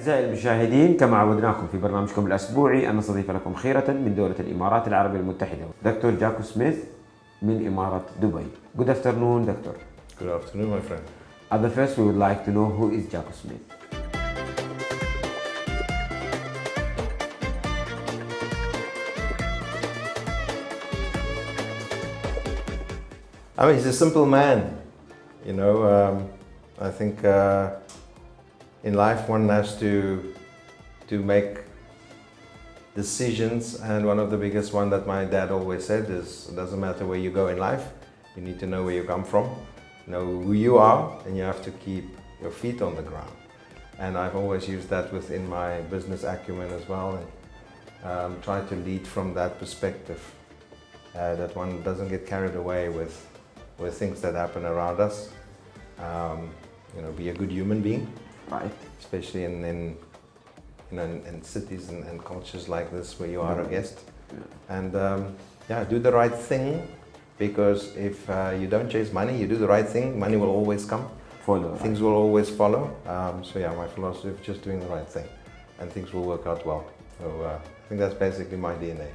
أعزائي المشاهدين، كما عودناكم في برنامجكم الأسبوعي أن نستضيف لكم خيرة من دولة الإمارات العربية المتحدة دكتور جاكو سميث من إمارة دبي. Good afternoon, doctor. Good afternoon, my friend. At the first, we would like to know who is Jaco Smith. I mean, he's a simple man. You know, I think in life one has to make decisions, and one of the biggest one that my dad always said is, it doesn't matter where you go in life, you need to know where you come from, know who you are, and you have to keep your feet on the ground. And I've always used that within my business acumen as well, and try to lead from that perspective, that one doesn't get carried away with things that happen around us. You know, be a good human being, Right. especially in cities and cultures like this where you are a guest. Yeah. And yeah, do the right thing, because if you don't chase money, you do the right thing, money will always come. Follow. Things will always follow. So yeah, my philosophy is just doing the right thing, and things will work out well. So I think that's basically my DNA.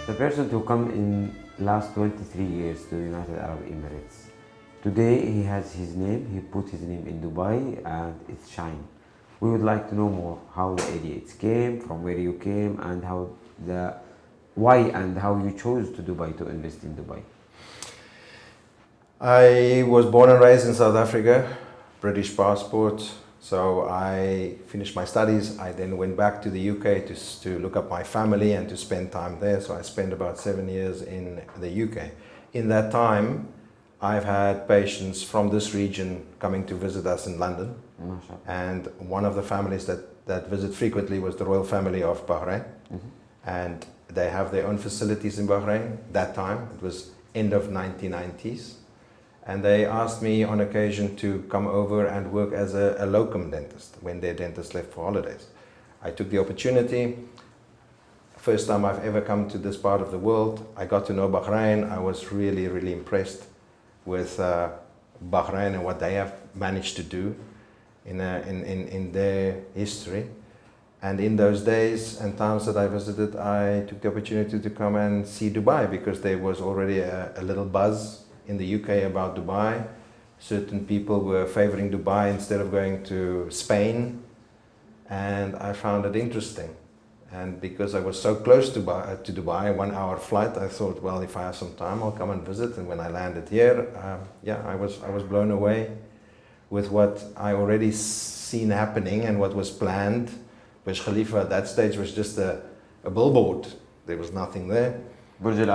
The person to come in last 23 years to the United Arab Emirates. Today he has his name, he put his name in Dubai and it's shine. We would like to know more how the idea came, from where you came, and why and how you chose to Dubai, to invest in Dubai. I was born and raised in South Africa, British passport. So I finished my studies. I then went back to the UK to look up my family and to spend time there. So I spent about 7 years in the UK. In that time, I've had patients from this region coming to visit us in London. MashaAllah. And one of the families that visit frequently was the royal family of Bahrain. Mm-hmm. And they have their own facilities in Bahrain. That time, it was end of 1990s. And they asked me on occasion to come over and work as a locum dentist when their dentist left for holidays. I took the opportunity. First time I've ever come to this part of the world. I got to know Bahrain. I was really, really impressed with Bahrain and what they have managed to do in their history. And in those days and times that I visited, I took the opportunity to come and see Dubai, because there was already a little buzz in the UK about Dubai. Certain people were favoring Dubai instead of going to Spain, and I found it interesting. And because I was so close to Dubai, 1 hour flight, I thought, well, if I have some time, I'll come and visit. And when I landed here, yeah, I was blown away with what I already seen happening and what was planned. Burj Khalifa at that stage was just a billboard. There was nothing there. Burj Al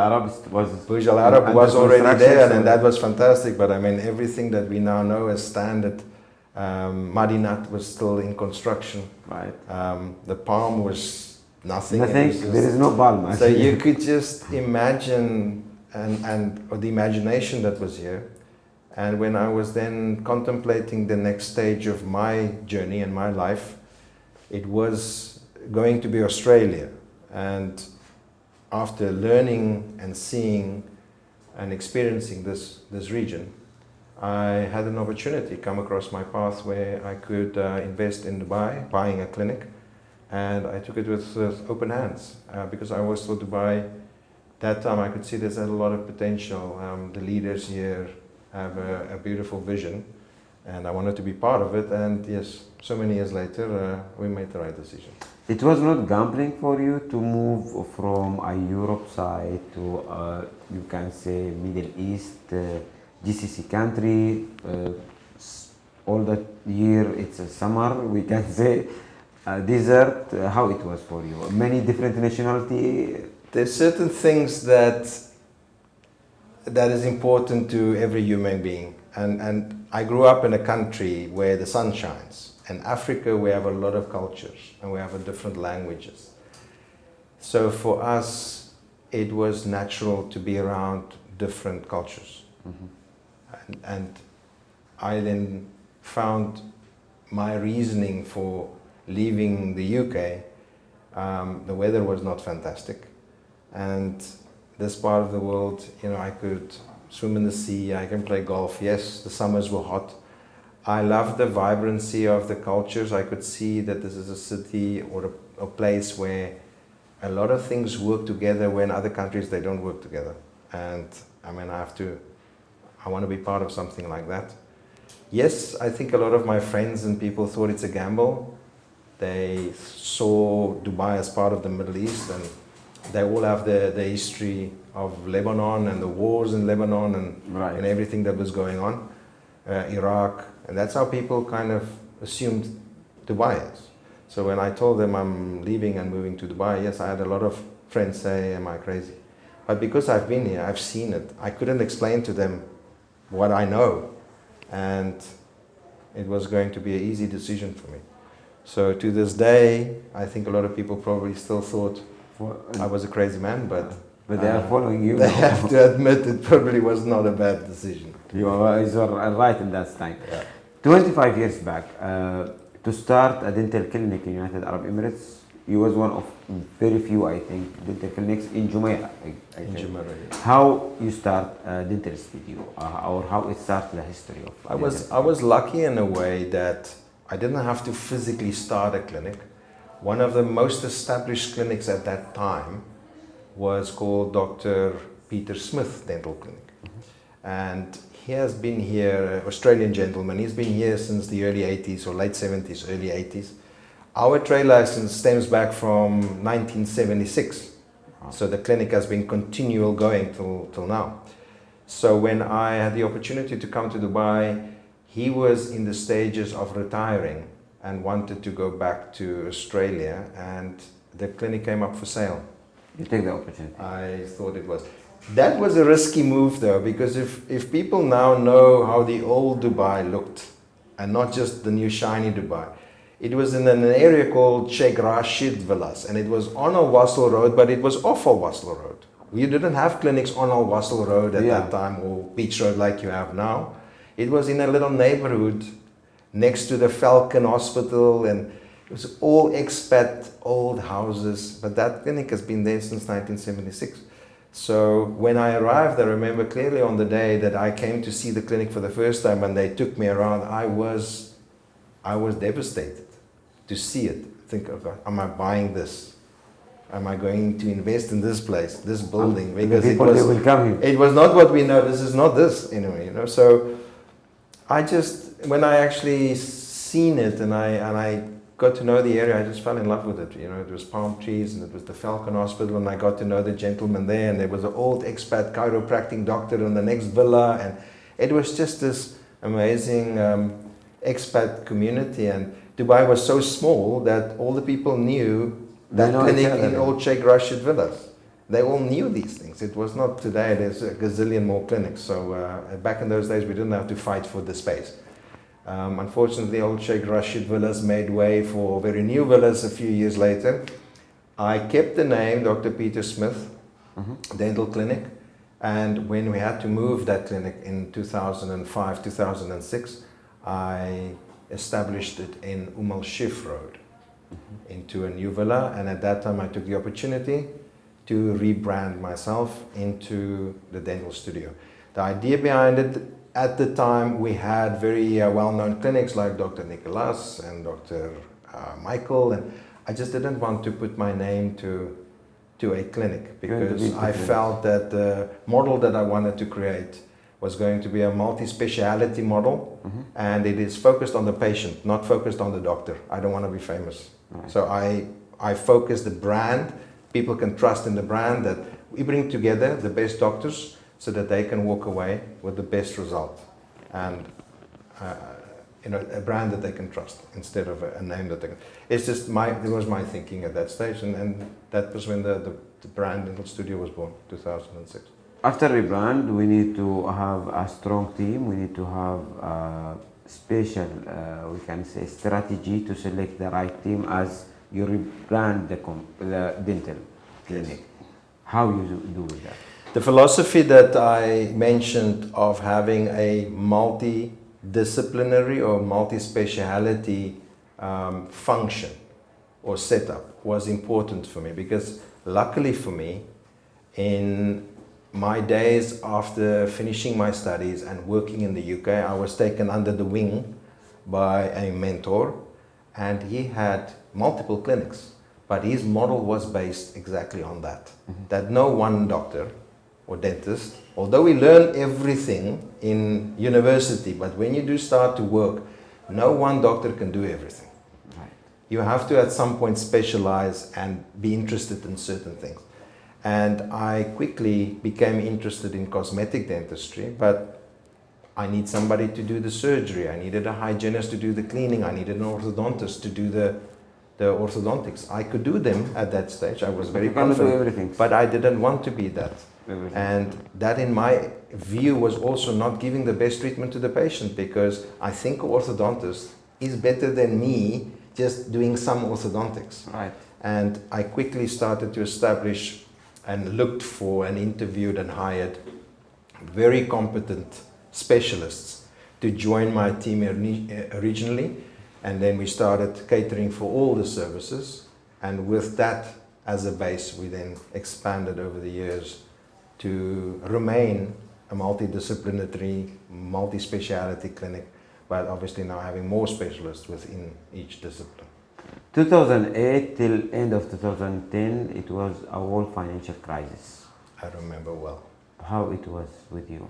Arab was already there, and that was fantastic. But I mean, everything that we now know as standard, Madinat was still in construction. Right. The palm was nothing. There is no palm. So you could just imagine, or the imagination that was here. And when I was then contemplating the next stage of my journey and my life, it was going to be Australia. And after learning and seeing and experiencing this region, I had an opportunity come across my path where I could invest in Dubai, buying a clinic, and I took it with open hands, because I always thought Dubai, that time I could see there's a lot of potential. The leaders here have a beautiful vision, and I wanted to be part of it. And yes, so many years later, we made the right decision. It was not gambling for you to move from a Europe side to, you can say, Middle East, GCC country, all that year it's a summer, we can say, desert. How it was for you? Many different nationality. There's certain things that is important to every human being. And I grew up in a country where the sun shines. In Africa, we have a lot of cultures and we have different languages. So for us, it was natural to be around different cultures. And I then found my reasoning for leaving the UK. The weather was not fantastic, and this part of the world, you know, I could swim in the sea, I can play golf. Yes, the summers were hot. I loved the vibrancy of the cultures. I could see that this is a city or a place where a lot of things work together, when other countries they don't work together. And I mean, I want to be part of something like that. Yes, I think a lot of my friends and people thought it's a gamble. They saw Dubai as part of the Middle East, and they all have the history of Lebanon and the wars in Lebanon and everything that was going on, Iraq, and that's how people kind of assumed Dubai is. So when I told them I'm leaving and moving to Dubai, yes, I had a lot of friends say, am I crazy? But because I've been here, I've seen it, I couldn't explain to them what I know, and it was going to be an easy decision for me. So to this day, I think a lot of people probably still thought I was a crazy man, but they are following you. They have to admit it probably was not a bad decision. You are right in that time. Yeah. 25 years back, to start a dental clinic in United Arab Emirates, you was one of very few, I think, dental clinics in Jumeirah. In Jumeirah, yes. How you start a dental studio, or how it started the history of I was lucky in a way that I didn't have to physically start a clinic. One of the most established clinics at that time was called Dr. Peter Smith Dental Clinic. And he has been here, Australian gentleman, he's been here since the early 80s or late 70s, early 80s. Our trade license stems back from 1976. So the clinic has been continual going till now. So when I had the opportunity to come to Dubai, he was in the stages of retiring and wanted to go back to Australia, and the clinic came up for sale. You take the opportunity. I thought it was. That was a risky move though, because if people now know how the old Dubai looked, and not just the new shiny Dubai, it was in an area called Sheikh Rashid Villas, and it was on Al Wasl Road, but it was off Al Wasl Road. We didn't have clinics on Al Wasl Road at that time, or Beach Road like you have now. It was in a little neighborhood next to the Falcon Hospital, and it was all expat old houses, but that clinic has been there since 1976. So when I arrived, I remember clearly on the day that I came to see the clinic for the first time and they took me around, I was devastated to see it. Think, oh God, am I buying this? Am I going to invest in this place, this building? Because it was not what we know. This is not this anyway, you know. So I just, when I actually seen it and I got to know the area, I just fell in love with it. You know, it was palm trees and it was the Falcon Hospital, and I got to know the gentleman there, and there was an old expat chiropractic doctor in the next villa, and it was just this amazing expat community. And Dubai was so small that all the people knew that clinic in old Sheikh Rashid Villas. They all knew these things. It was not today, there's a gazillion more clinics. So back in those days, we didn't have to fight for the space. Unfortunately, old Sheikh Rashid Villas made way for very new villas a few years later. I kept the name Dr. Peter Smith Dental Clinic, and when we had to move that clinic in 2005, 2006, I established it in Al Shif Road into a new villa, and at that time I took the opportunity to rebrand myself into the dental studio. The idea behind it, at the time we had very well-known clinics like Dr. Nicholas and Dr. Michael, and I just didn't want to put my name to a clinic, because I felt that the model that I wanted to create was going to be a multi-speciality model, and it is focused on the patient, not focused on the doctor. I don't want to be famous. So I focus the brand. People can trust in the brand, that we bring together the best doctors so that they can walk away with the best result, and you know, a brand that they can trust instead of a name that they can. It's just it was my thinking at that stage, and that was when the brand Dental Studio was born, 2006. After rebrand, we need to have a strong team. We need to have a special, we can say, strategy to select the right team as you rebrand the dental clinic. Yes. How you do with that? The philosophy that I mentioned of having a multidisciplinary or multi-speciality function or setup was important for me, because luckily for me, in my days after finishing my studies and working in the UK, I was taken under the wing by a mentor, and he had multiple clinics, but his model was based exactly on that. That no one doctor or dentist, although we learn everything in university, but when you do start to work, no one doctor can do everything. Right. You have to at some point specialize and be interested in certain things. And I quickly became interested in cosmetic dentistry, but I need somebody to do the surgery. I needed a hygienist to do the cleaning. I needed an orthodontist to do the orthodontics. I could do them at that stage. I was very You cannot do confident, everything. but I didn't want to be that. Everything. And that, in my view, was also not giving the best treatment to the patient, because I think an orthodontist is better than me just doing some orthodontics. Right. And I quickly started to establish and looked for and interviewed and hired very competent specialists to join my team originally. And then we started catering for all the services. And with that as a base, we then expanded over the years to remain a multidisciplinary, multi-speciality clinic, but obviously now having more specialists within each discipline. 2008 till end of 2010, it was a world financial crisis. I remember well. How it was with you?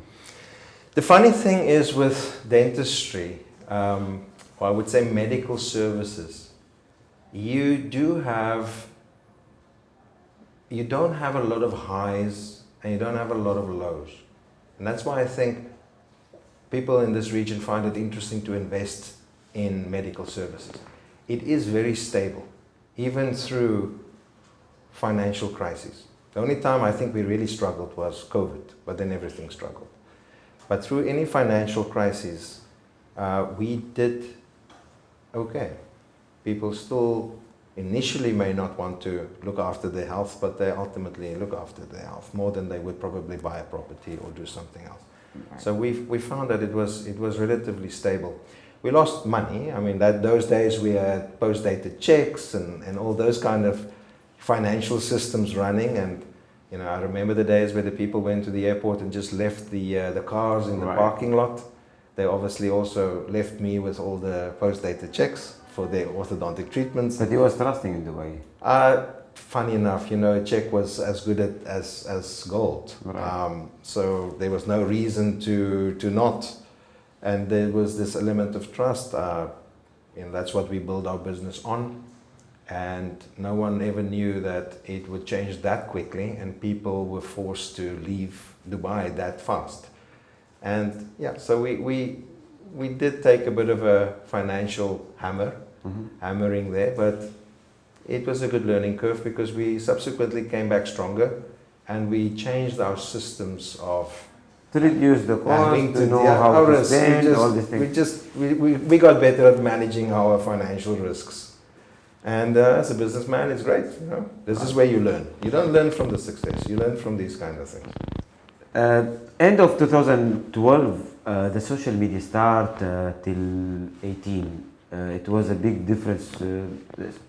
The funny thing is with dentistry, or I would say medical services, you don't have a lot of highs and you don't have a lot of lows. And that's why I think people in this region find it interesting to invest in medical services. It is very stable, even through financial crises. The only time I think we really struggled was COVID, but then everything struggled. But through any financial crisis, we did okay. People still initially may not want to look after their health, but they ultimately look after their health more than they would probably buy a property or do something else. Right. So we found that it was relatively stable. We lost money. I mean, those days we had post-dated checks and all those kind of financial systems running. And you know, I remember the days where the people went to the airport and just left the cars in the Right. parking lot. They obviously also left me with all the post-dated checks for their orthodontic treatments. But you was trusting in Dubai. Funny enough, you know, a check was as good as gold. Right. So there was no reason to not. And there was this element of trust. That's what we build our business on. And no one ever knew that it would change that quickly, and people were forced to leave Dubai that fast. And yeah, so we did take a bit of a financial hammering there, but it was a good learning curve, because we subsequently came back stronger, and we changed our systems of To reduce the cost, having to know yeah, how our to risks. spend, all these things. We got better at managing our financial risks. And as a businessman, it's great. You know, this is where you learn. You don't learn from the success. You learn from these kind of things. End of 2012, the social media start till 18. It was a big difference.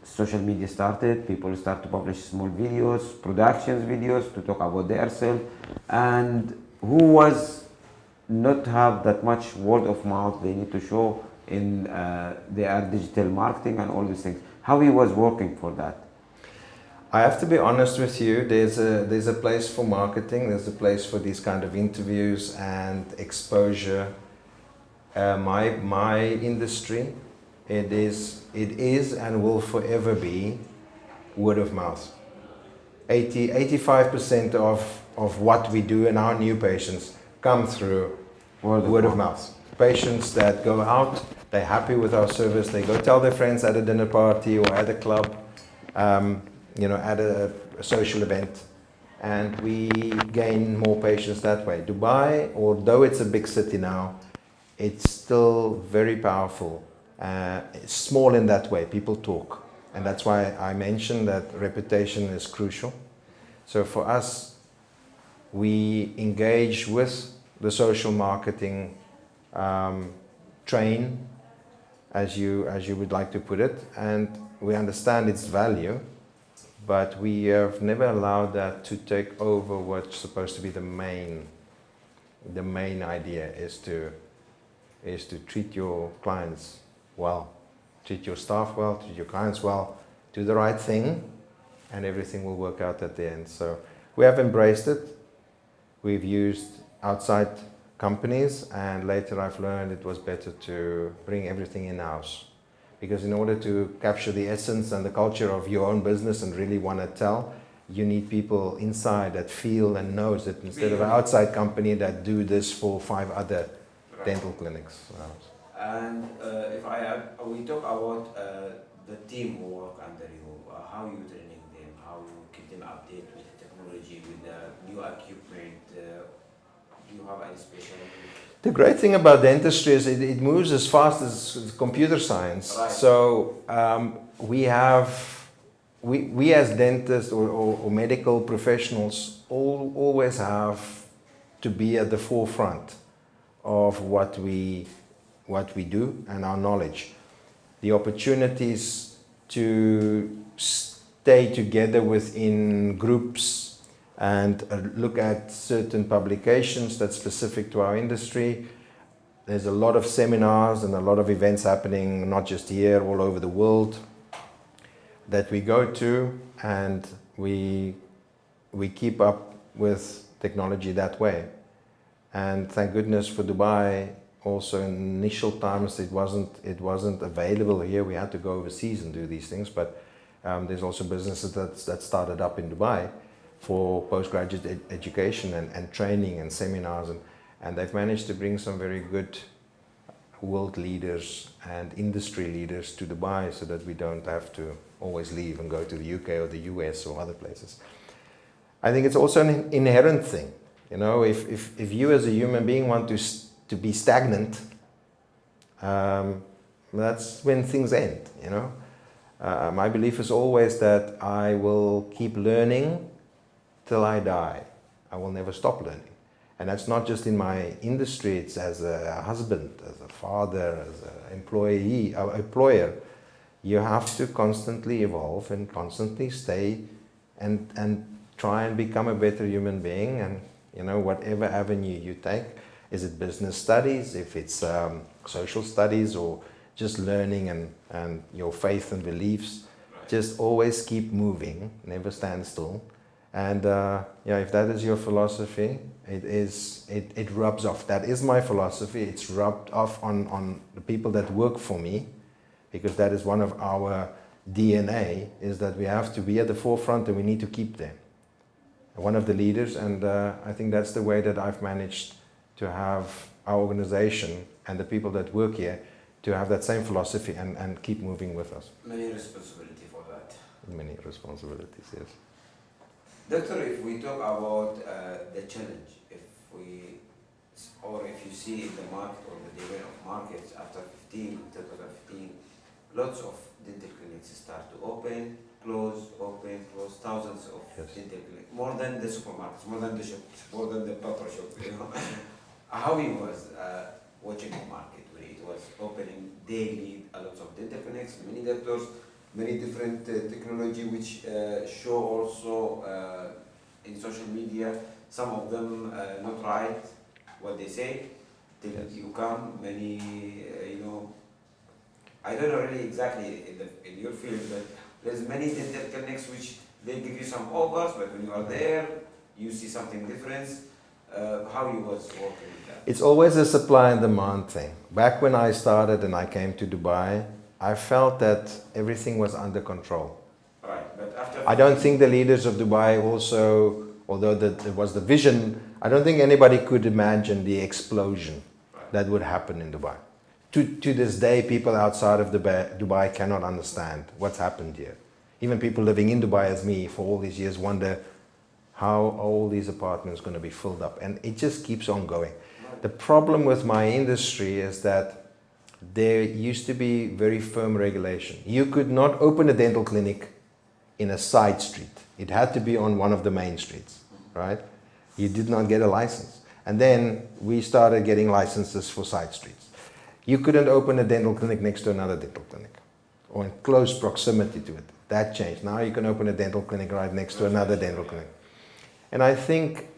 Social media started. People start to publish small videos, productions videos to talk about themselves, and who was not have that much word of mouth they need to show in their digital marketing and all these things. How he was working for that? I have to be honest with you. There's a place for marketing. There's a place for these kind of interviews and exposure. My industry, it is and will forever be word of mouth. 85% of what we do and our new patients come through word of mouth. Patients that go out, they're happy with our service, they go tell their friends at a dinner party or at a club, at a social event, and we gain more patients that way. Dubai, although it's a big city now, it's still very powerful. It's small in that way, people talk. And that's why I mentioned that reputation is crucial. So for us, we engage with the social marketing train, as you would like to put it, and we understand its value, but we have never allowed that to take over what's supposed to be the main idea, is to treat your clients well, treat your staff well, treat your clients well, do the right thing, and everything will work out at the end. So we have embraced it. We've used outside companies, and later I've learned it was better to bring everything in-house, because in order to capture the essence and the culture of your own business and really want to tell, you need people inside that feel and knows it, instead of an outside company that do this for 5 other dental clinics. And if I add, we talk about the team who work under you, how you training them, how you keep them updated with the technology, with the new equipment. Do you have any special? The great thing about dentistry is it moves as fast as computer science. Right. So we as dentists or medical professionals always have to be at the forefront of what we do and our knowledge. The opportunities to stay together within groups and look at certain publications that's specific to our industry. There's a lot of seminars and a lot of events happening, not just here, all over the world, that we go to, and we keep up with technology that way. And thank goodness for Dubai. Also, in initial times, it wasn't available here. We had to go overseas and do these things. But there's also businesses that started up in Dubai for postgraduate education and training and seminars, and they've managed to bring some very good world leaders and industry leaders to Dubai, so that we don't have to always leave and go to the UK or the US or other places. I think it's also an inherent thing. You know, if you as a human being want to be stagnant, that's when things end, you know. My belief is always that I will keep learning till I die. I will never stop learning. And that's not just in my industry, it's as a husband, as a father, as an employee, or employer. You have to constantly evolve and constantly stay and try and become a better human being. And you know, whatever avenue you take, is it business studies, if it's social studies, or just learning and your faith and beliefs, just always keep moving, never stand still. And yeah, if that is your philosophy, it rubs off. That is my philosophy. It's rubbed off on the people that work for me, because that is one of our DNA, is that we have to be at the forefront and we need to keep them. One of the leaders, and I think that's the way that I've managed to have our organization and the people that work here to have that same philosophy and keep moving with us. Many responsibility for that. Many responsibilities, yes. Doctor, if we talk about the challenge, if you see in the market or the development of markets after 2015, lots of dental clinics start to open, close, thousands of dental clinics, more than the supermarkets, more than the shops, more than the paper shop, you know. How he was watching the market when it was opening daily, a lot of dental clinics, many doctors, many different technology which show also in social media, some of them not right what they say. You come, many, you know, I don't know really exactly in your field, but there's many dental clinics which they give you some offers, but when you are there, you see something different. How you was working with that? It's always a supply and demand thing. Back when I started and I came to Dubai, I felt that everything was under control. Right, but after I don't think the leaders of Dubai also, although it was the vision, I don't think anybody could imagine the explosion that would happen in Dubai. To this day, people outside of Dubai cannot understand what's happened here. Even people living in Dubai as me for all these years wonder how all these apartments are going to be filled up. And it just keeps on going. The problem with my industry is that there used to be very firm regulation. You could not open a dental clinic in a side street. It had to be on one of the main streets, right? You did not get a license. And then we started getting licenses for side streets. You couldn't open a dental clinic next to another dental clinic or in close proximity to it. That changed. Now you can open a dental clinic right next to another dental clinic. And I think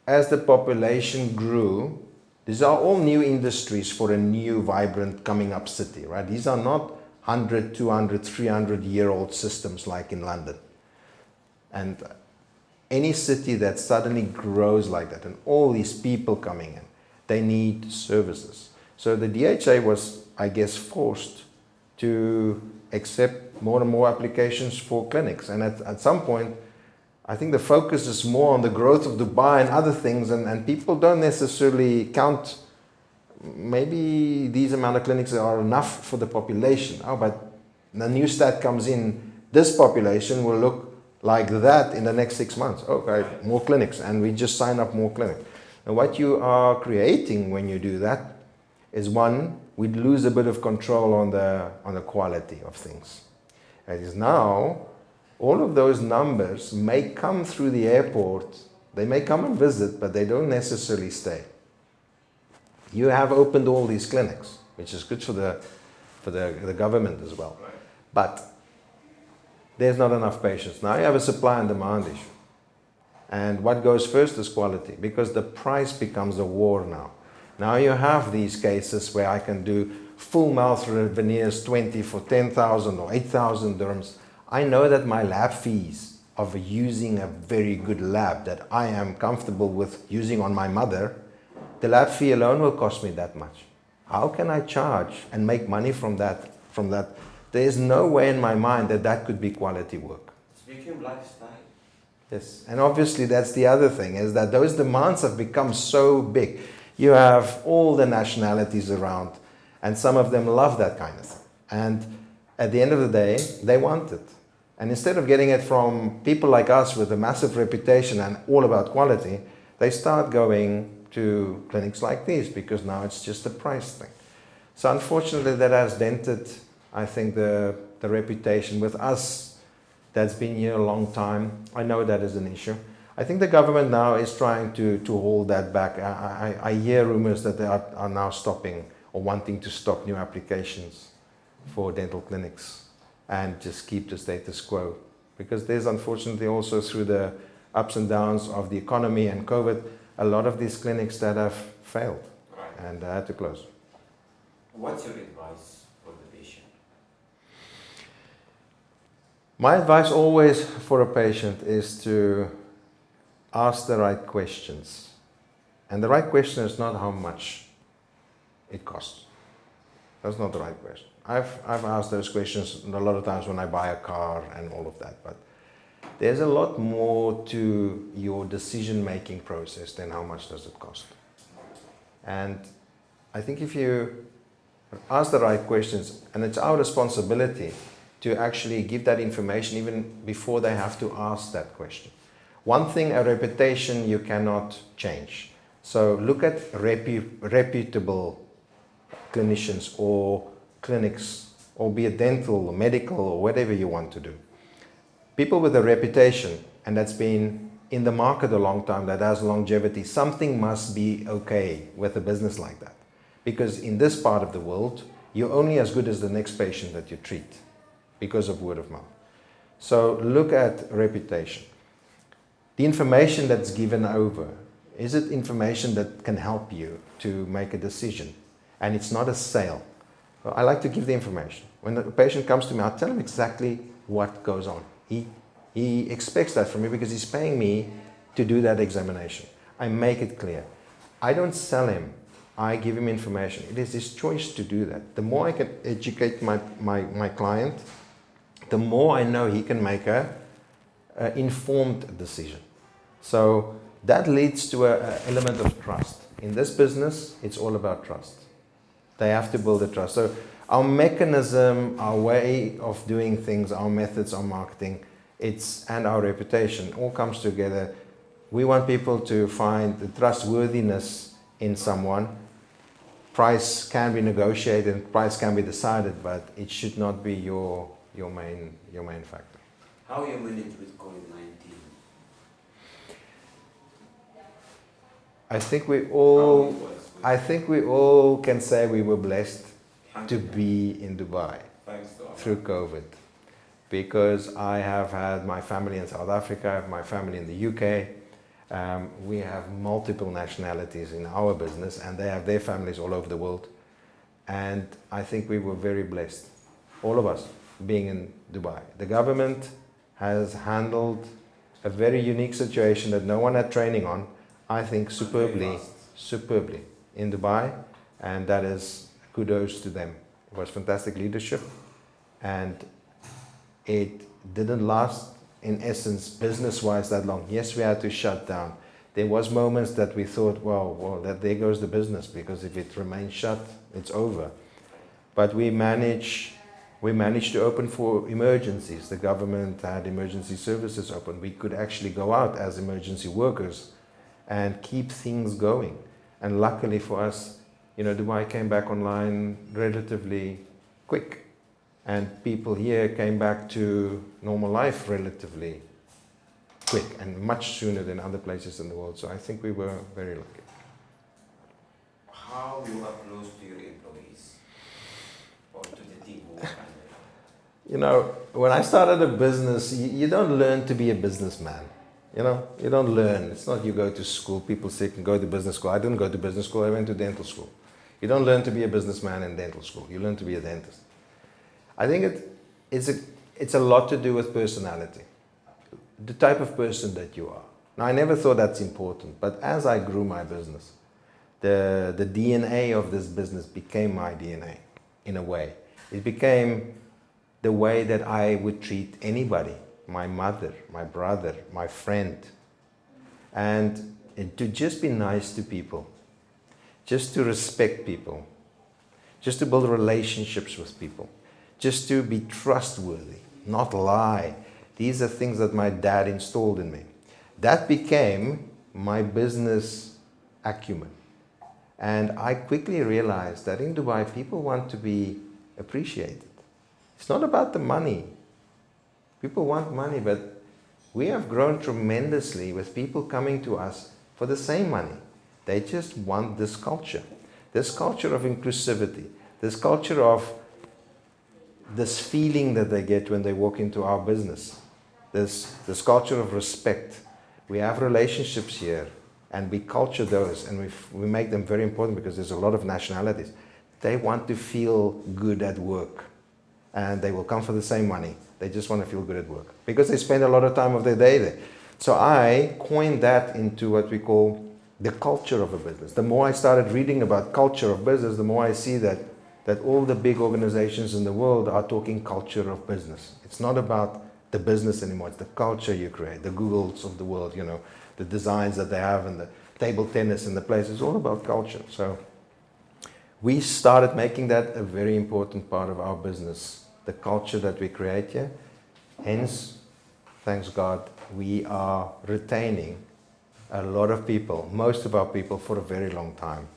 as the population grew, these are all new industries for a new, vibrant, coming up city, right? These are not 100, 200, 300-year-old systems like in London. And any city that suddenly grows like that and all these people coming in, they need services. So the DHA was, I guess, forced to accept more and more applications for clinics. And at some point, I think the focus is more on the growth of Dubai and other things, and people don't necessarily count, maybe these amount of clinics are enough for the population. Oh, but the new stat comes in, this population will look like that in the next 6 months. Okay, more clinics, and we just sign up more clinics. And what you are creating when you do that is, one, we'd lose a bit of control on the quality of things. It is now, all of those numbers may come through the airport, they may come and visit, but they don't necessarily stay. You have opened all these clinics, which is good for the government as well. But there's not enough patients. Now you have a supply and demand issue. And what goes first is quality, because the price becomes a war now. Now you have these cases where I can do full mouth veneers 20 for 10,000 or 8,000 dirhams. I know that my lab fees of using a very good lab that I am comfortable with using on my mother, the lab fee alone will cost me that much. How can I charge and make money from that? There is no way in my mind that that could be quality work. It's become lifestyle. Yes, and obviously that's the other thing, is that those demands have become so big. You have all the nationalities around, and some of them love that kind of thing. And at the end of the day, they want it. And instead of getting it from people like us with a massive reputation and all about quality, they start going to clinics like these, because now it's just a price thing. So unfortunately that has dented, I think, the reputation with us that's been here a long time. I know that is an issue. I think the government now is trying to hold that back. I hear rumors that they are now stopping or wanting to stop new applications for dental clinics and just keep the status quo. Because there's unfortunately also, through the ups and downs of the economy and COVID, a lot of these clinics that have failed and had to close. What's your advice for the patient? My advice always for a patient is to ask the right questions. And the right question is not how much it costs. That's not the right question. I've asked those questions a lot of times when I buy a car and all of that, but there's a lot more to your decision-making process than how much does it cost. And I think if you ask the right questions, and it's our responsibility to actually give that information even before they have to ask that question. One thing, a reputation you cannot change. So look at reputable clinicians or clinics, or be it dental or medical or whatever you want to do. People with a reputation, and that's been in the market a long time, that has longevity, something must be okay with a business like that. Because in this part of the world, you're only as good as the next patient that you treat because of word of mouth. So look at reputation. The information that's given over, is it information that can help you to make a decision? And it's not a sale. So I like to give the information. When the patient comes to me, I tell him exactly what goes on. He expects that from me because he's paying me to do that examination. I make it clear. I don't sell him. I give him information. It is his choice to do that. The more I can educate my client, the more I know he can make a informed decision. So that leads to an element of trust. In this business, it's all about trust. They have to build a trust. So our mechanism, our way of doing things, our methods, our marketing, and our reputation all comes together. We want people to find the trustworthiness in someone. Price can be negotiated, price can be decided, but it should not be your main factor. How you manage with COVID-19? I think we How all, it was with- I think we all can say we were blessed to Alhamdulillah. be in Dubai Thanks to Allah. through COVID, because I have had my family in South Africa, I have my family in the UK. We have multiple nationalities in our business, and they have their families all over the world. And I think we were very blessed, all of us, being in Dubai. The government has handled a very unique situation that no one had training on, I think superbly, superbly in Dubai, and that is kudos to them. It was fantastic leadership, and it didn't last, in essence, business-wise that long. Yes, we had to shut down. There was moments that we thought, well, that there goes the business, because if it remains shut, it's over. But we managed to open for emergencies. The government had emergency services open. We could actually go out as emergency workers and keep things going. And luckily for us, Dubai came back online relatively quick. And people here came back to normal life relatively quick and much sooner than other places in the world. So I think we were very lucky. How you are close to your employees or to the team who work under you? When I started a business, you don't learn to be a businessman. You don't learn. It's not you go to school. People say you can go to business school. I didn't go to business school. I went to dental school. You don't learn to be a businessman in dental school. You learn to be a dentist. I think it's a lot to do with personality, the type of person that you are. Now, I never thought that's important, but as I grew my business, the DNA of this business became my DNA in a way. It became the way that I would treat anybody, my mother, my brother, my friend, and to just be nice to people, just to respect people, just to build relationships with people. Just to be trustworthy, not lie. These are things that my dad installed in me. That became my business acumen. And I quickly realized that in Dubai, people want to be appreciated. It's not about the money. People want money, but we have grown tremendously with people coming to us for the same money. They just want this culture of inclusivity, this culture of this feeling that they get when they walk into our business, this culture of respect. We have relationships here, and we culture those, and we make them very important because there's a lot of nationalities. They want to feel good at work, and they will come for the same money. They just want to feel good at work because they spend a lot of time of their day there. So I coined that into what we call the culture of a business. The more I started reading about culture of business, the more I see that all the big organizations in the world are talking culture of business. It's not about the business anymore. It's the culture you create, the Googles of the world, the designs that they have and the table tennis and the place. It's all about culture. So we started making that a very important part of our business, the culture that we create here. Hence, thanks God, we are retaining a lot of people, most of our people, for a very long time.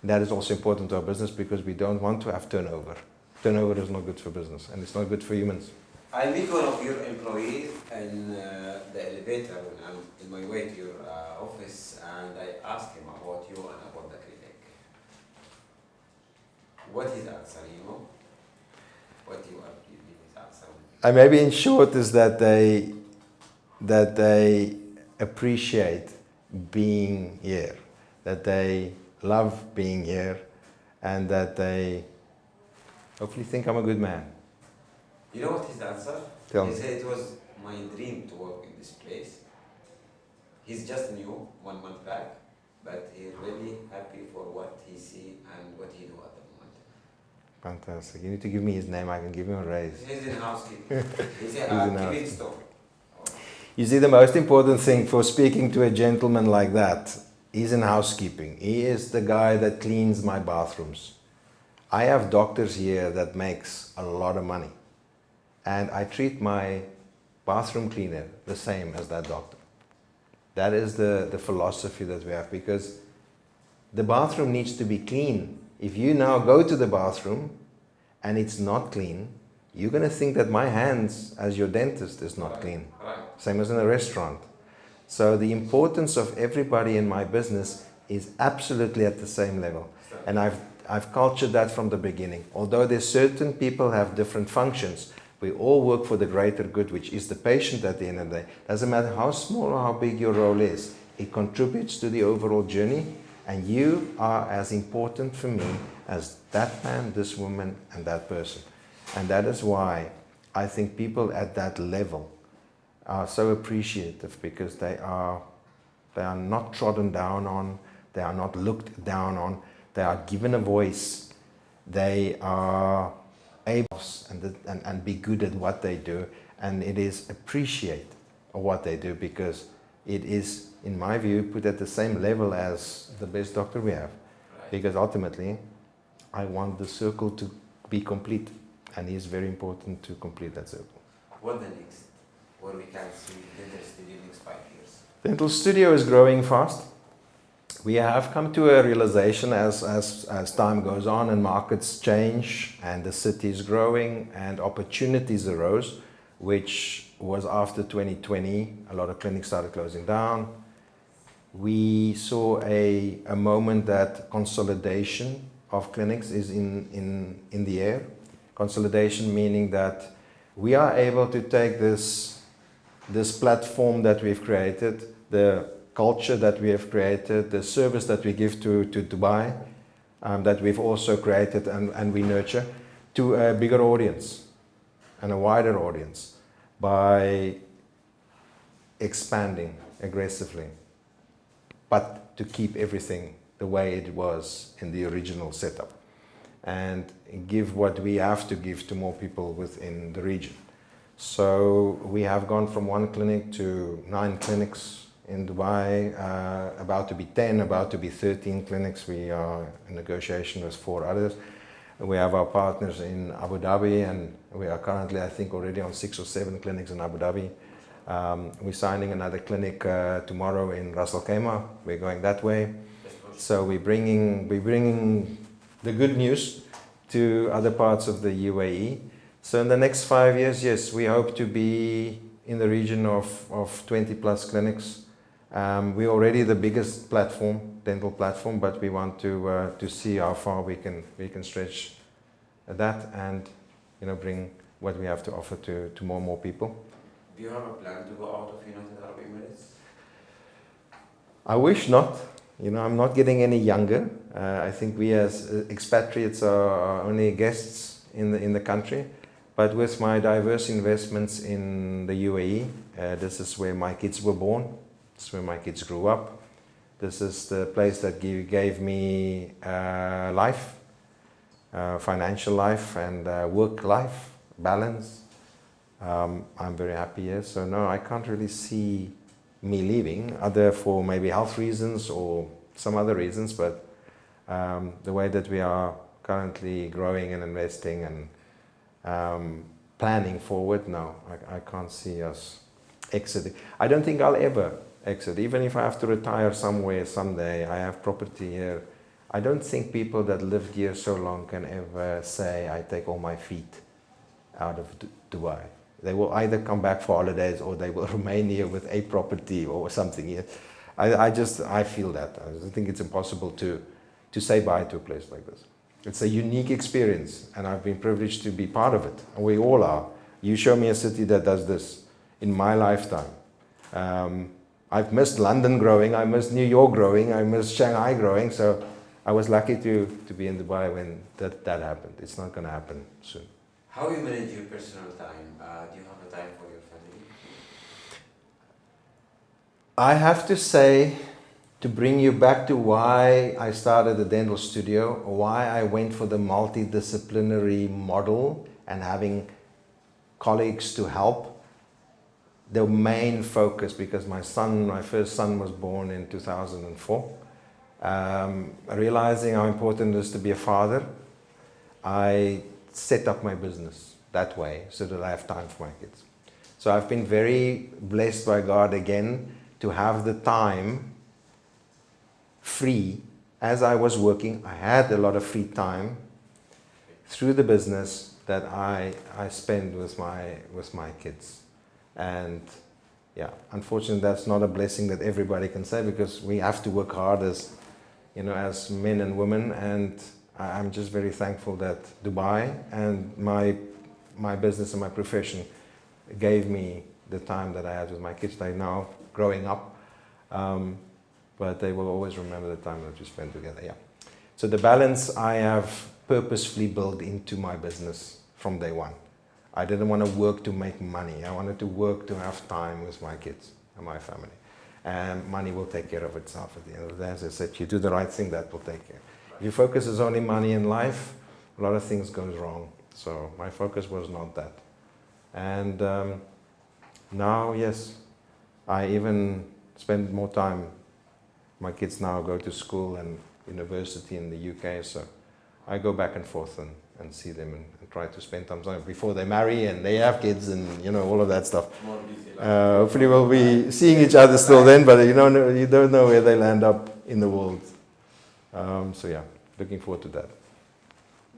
That is also important to our business because we don't want to have turnover. Turnover is not good for business, and it's not good for humans. I meet one of your employees in the elevator when I'm in my way to your office, and I asked him about you and about the clinic. What is answer, What you are giving his answer? Maybe in short is that they appreciate being here, that they love being here, and that they hopefully think I'm a good man. You know what his answer? Tell me. He said it was my dream to work in this place. He's just new, 1 month back, but he's really happy for what he see and what he do at the moment. Fantastic. You need to give me his name. I can give him a raise. He's in housekeeping. He's in a house- keeping store. You see, the most important thing for speaking to a gentleman like that, he's in housekeeping. He is the guy that cleans my bathrooms. I have doctors here that makes a lot of money. And I treat my bathroom cleaner the same as that doctor. That is the philosophy that we have, because the bathroom needs to be clean. If you now go to the bathroom and it's not clean, you're going to think that my hands as your dentist is not clean. Same as in a restaurant. So the importance of everybody in my business is absolutely at the same level. And I've cultured that from the beginning. Although there's certain people have different functions, we all work for the greater good, which is the patient at the end of the day. Doesn't matter how small or how big your role is, it contributes to the overall journey, and you are as important for me as that man, this woman, and that person. And that is why I think people at that level are so appreciative, because they are not trodden down on, they are not looked down on, they are given a voice, they are able and be good at what they do, and it is appreciate what they do, because it is, in my view, put at the same level as the best doctor we have. Because ultimately, I want the circle to be complete, and it is very important to complete that circle. What the next? Where we can see dental studio next 5 years? Dental studio is growing fast. We have come to a realization as time goes on and markets change and the city is growing and opportunities arose, which was after 2020. A lot of clinics started closing down. We saw a moment that consolidation of clinics is in the air. Consolidation meaning that we are able to take this platform that we've created, the culture that we have created, the service that we give to Dubai, that we've also created and we nurture, to a bigger audience and a wider audience by expanding aggressively, but to keep everything the way it was in the original setup and give what we have to give to more people within the region. So we have gone from 1 clinic to 9 clinics in Dubai, about to be 10, about to be 13 clinics. We are in negotiation with 4 others. We have our partners in Abu Dhabi, and we are currently, I think, already on 6 or 7 clinics in Abu Dhabi. We're signing another clinic tomorrow in Ras Al Khaimah. We're going that way. So we're bringing the good news to other parts of the UAE. So in the next 5 years, yes, we hope to be in the region of 20 plus clinics. We're already the biggest platform, dental platform, but we want to see how far we can stretch that and bring what we have to offer to more and more people. Do you have a plan to go out of United Arab Emirates? I wish not. I'm not getting any younger. I think we as expatriates are only guests in the country. But with my diverse investments in the UAE, this is where my kids were born. This is where my kids grew up. This is the place that gave me life, financial life and work life balance. I'm very happy here. So no, I can't really see me leaving, other for maybe health reasons or some other reasons. But the way that we are currently growing and investing and planning forward, no, I can't see us exiting. I don't think I'll ever exit, even if I have to retire somewhere someday. I have property here. I don't think people that lived here so long can ever say, I take all my feet out of Dubai. They will either come back for holidays or they will remain here with a property or something here. I feel that. I think it's impossible to say bye to a place like this. It's a unique experience, and I've been privileged to be part of it. And we all are. You show me a city that does this in my lifetime. I've missed London growing, I missed New York growing, I missed Shanghai growing, so I was lucky to be in Dubai when that happened. It's not going to happen soon. How do you manage your personal time? Do you have a time for your family? I have to say, to bring you back to why I started the dental studio, why I went for the multidisciplinary model and having colleagues to help. The main focus, because my first son was born in 2004, realizing how important it is to be a father, I set up my business that way so that I have time for my kids. So I've been very blessed by God again to have the time free. As I was working, I had a lot of free time through the business that I spend with my kids. And yeah, unfortunately, that's not a blessing that everybody can say, because we have to work hard as, you know, as men and women. And I'm just very thankful that Dubai and my business and my profession gave me the time that I had with my kids. They're now growing up, but they will always remember the time that we spent together. Yeah. So the balance I have purposefully built into my business from day one. I didn't want to work to make money. I wanted to work to have time with my kids and my family. And money will take care of itself at the end of the day. As I said, you do the right thing, that will take care. If your focus is only money in life, a lot of things goes wrong. So my focus was not that. And now, yes, I even spend more time. My kids now go to school and university in the UK, so I go back and forth and see them and try to spend time before they marry and they have kids and, you know, all of that stuff. Hopefully we'll be seeing each other still then, but you don't know where they'll end up in the world. So yeah, looking forward to that.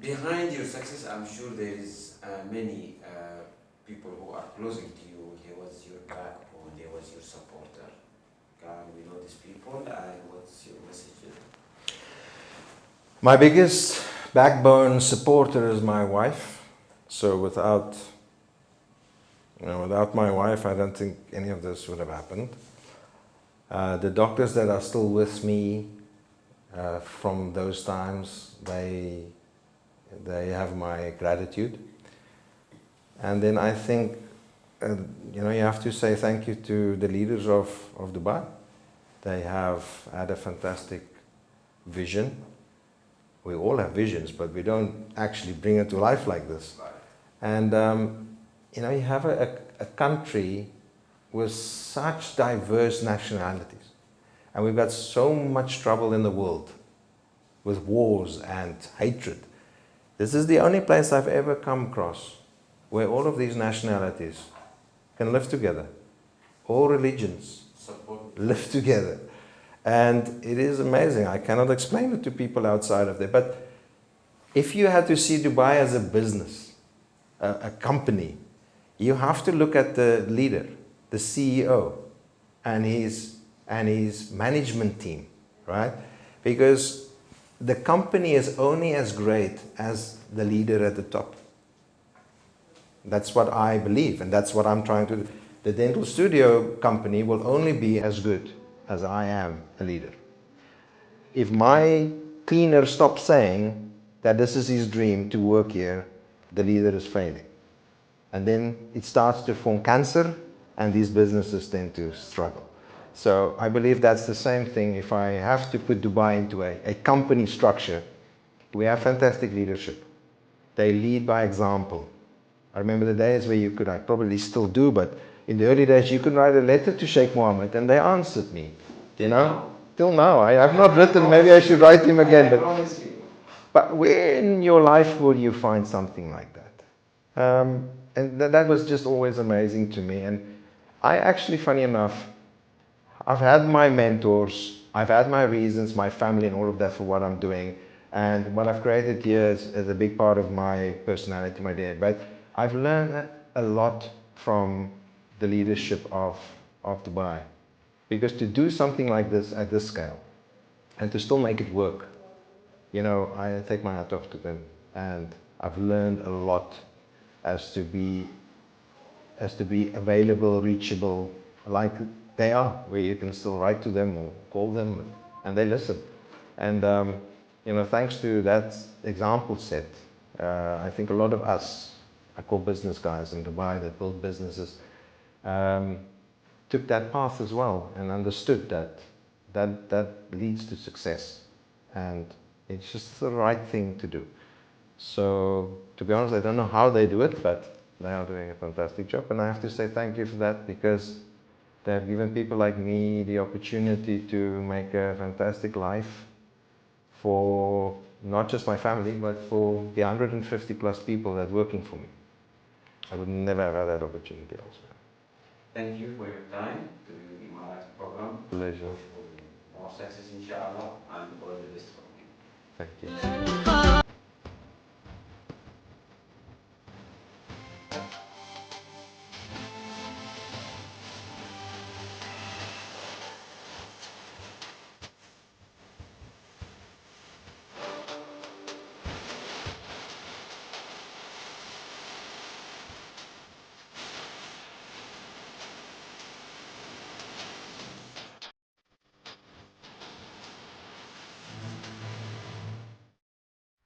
Behind your success, I'm sure there is many people who are closing to you. There was your backbone, there was your supporter. Can we know these people, and what's your message? My biggest backbone supporter is my wife. So without my wife, I don't think any of this would have happened. The doctors that are still with me from those times, they have my gratitude. And then I think, you have to say thank you to the leaders of Dubai. They have had a fantastic vision. We all have visions, but we don't actually bring it to life like this. And, you have a country with such diverse nationalities. And we've got so much trouble in the world with wars and hatred. This is the only place I've ever come across where all of these nationalities can live together. All religions live together. And it is amazing. I cannot explain it to people outside of there. But if you had to see Dubai as a business, a company, you have to look at the leader, the CEO, and his management team, right? Because the company is only as great as the leader at the top. That's what I believe, and that's what I'm trying to do. The dental studio company will only be as good as I am a leader. If my cleaner stops saying that this is his dream to work here, the leader is failing. And then it starts to form cancer, and these businesses tend to struggle. So I believe that's the same thing. If I have to put Dubai into a company structure, we have fantastic leadership. They lead by example. I remember the days where I probably still do, but in the early days you could write a letter to Sheikh Mohammed and they answered me. Till now. I have not written, maybe I should write him again. But where in your life will you find something like that? And that was just always amazing to me. And I actually, funny enough, I've had my mentors, I've had my reasons, my family and all of that for what I'm doing. And what I've created here is a big part of my personality, my DNA. But I've learned a lot from the leadership of Dubai. Because to do something like this at this scale and to still make it work, I take my hat off to them. And I've learned a lot as to be available, reachable, like they are, where you can still write to them or call them and they listen. And, thanks to that example set, I think a lot of us, I call business guys in Dubai that build businesses, took that path as well and understood that leads to success. And it's just the right thing to do. So, to be honest, I don't know how they do it, but they are doing a fantastic job. And I have to say thank you for that, because they have given people like me the opportunity to make a fantastic life for not just my family, but for the 150 plus people that are working for me. I would never have had that opportunity elsewhere. Thank you for your time to the Emarati program. Pleasure. More success, inshallah, and all the best for you. Thank you.